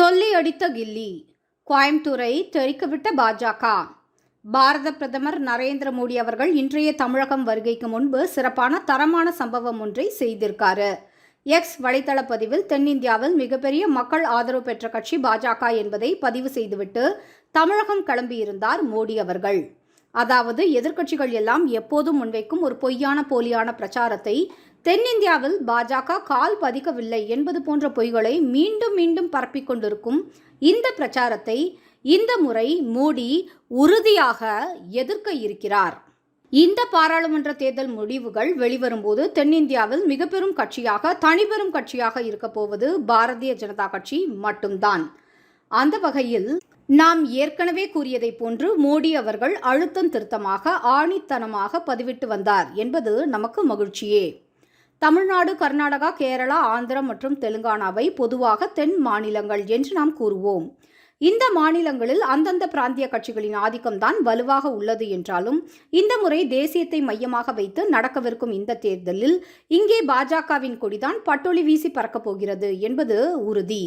சொல்லி அடித்த கில்லி, கோயம்புத்தூரை தெறிக்கவிட்ட பாஜக. பாரத பிரதமர் நரேந்திர மோடி அவர்கள் இன்றைய தமிழகம் வருகைக்கு முன்பு சிறப்பான தரமான சம்பவம் ஒன்றை செய்திருக்காரு. எக்ஸ் வலைதள பதிவில் தென்னிந்தியாவில் மிகப்பெரிய மக்கள் ஆதரவு பெற்ற கட்சி பாஜக என்பதை பதிவு செய்துவிட்டு தமிழகம் கிளம்பியிருந்தார் மோடி அவர்கள். அதாவது எதிர்க்கட்சிகள் எல்லாம் எப்போதும் முன்வைக்கும் ஒரு பொய்யான போலியான பிரச்சாரத்தை தென்னிந்தியாவில் பாஜக கால் பதிக்கவில்லை என்பது போன்ற பொய்களை மீண்டும் மீண்டும் பரப்பிக் கொண்டிருக்கும் இந்த பிரச்சாரத்தை இந்த முறை மோடி உறுதியாக எதிர்க்க இருக்கிறார். இந்த பாராளுமன்ற தேர்தல் முடிவுகள் வெளிவரும்போது தென்னிந்தியாவில் மிக பெரும் கட்சியாக தனிபெரும் கட்சியாக இருக்க போவது பாரதிய ஜனதா கட்சி மட்டும்தான். அந்த வகையில் நாம் ஏற்கனவே கூறியதை போன்று மோடி அவர்கள் அழுத்தம் திருத்தமாக ஆணித்தனமாக பதிவிட்டு வந்தார் என்பது நமக்கு மகிழ்ச்சியே. தமிழ்நாடு, கர்நாடகா, கேரளா, ஆந்திரம் மற்றும் தெலுங்கானாவை பொதுவாக தென் மாநிலங்கள் என்று நாம் கூறுவோம். இந்த மாநிலங்களில் அந்தந்த பிராந்திய கட்சிகளின் ஆதிக்கம்தான் வலுவாக உள்ளது என்றாலும் இந்த முறை தேசியத்தை மையமாக வைத்து நடக்கவிருக்கும் இந்த தேர்தலில் இங்கே பாஜகவின் கொடிதான் பட்டொளி வீசி பறக்கப் போகிறது என்பது உறுதி.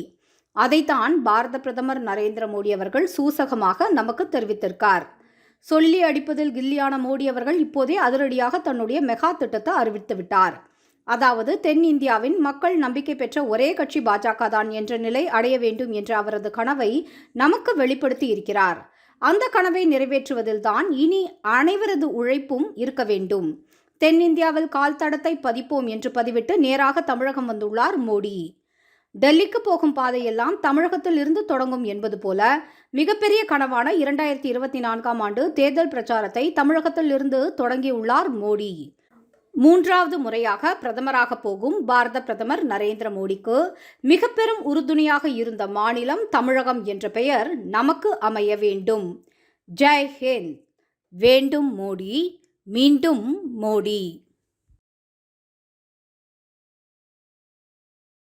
அதைத்தான் பாரத பிரதமர் நரேந்திர மோடி அவர்கள் சூசகமாக நமக்கு தெரிவித்திருக்கார். சொல்லி அடிப்பதில் கில்லியான மோடி அவர்கள் இப்போதே அதிரடியாக தன்னுடைய மெகா திட்டத்தை அறிவித்து விட்டார். அதாவது தென்னிந்தியாவின் மக்கள் நம்பிக்கை பெற்ற ஒரே கட்சி பாஜக தான் என்ற நிலை அடைய வேண்டும் என்ற அவரது கனவை நமக்கு வெளிப்படுத்தி இருக்கிறார். அந்த கனவை நிறைவேற்றுவதில் தான் இனி அனைவரது உழைப்பும் இருக்க வேண்டும். தென்னிந்தியாவில் கால் தடத்தை பதிப்போம் என்று பதிவிட்டு நேராக தமிழகம் வந்துள்ளார் மோடி. டெல்லிக்கு போகும் பாதையெல்லாம் தமிழகத்தில் இருந்து தொடங்கும் என்பது போல மிகப்பெரிய கனவான 2024ஆம் ஆண்டு தேர்தல் பிரச்சாரத்தை தமிழகத்தில் இருந்து தொடங்கியுள்ளார் மோடி. மூன்றாவது முறையாக பிரதமராக போகும் பாரத பிரதமர் நரேந்திர மோடிக்கு மிக பெரும் உறுதுணையாக இருந்த மாநிலம் தமிழகம் என்ற பெயர் நமக்கு அமைய வேண்டும். ஜெய் ஹிந்த். வேண்டும் மோடி, மீண்டும் மோடி.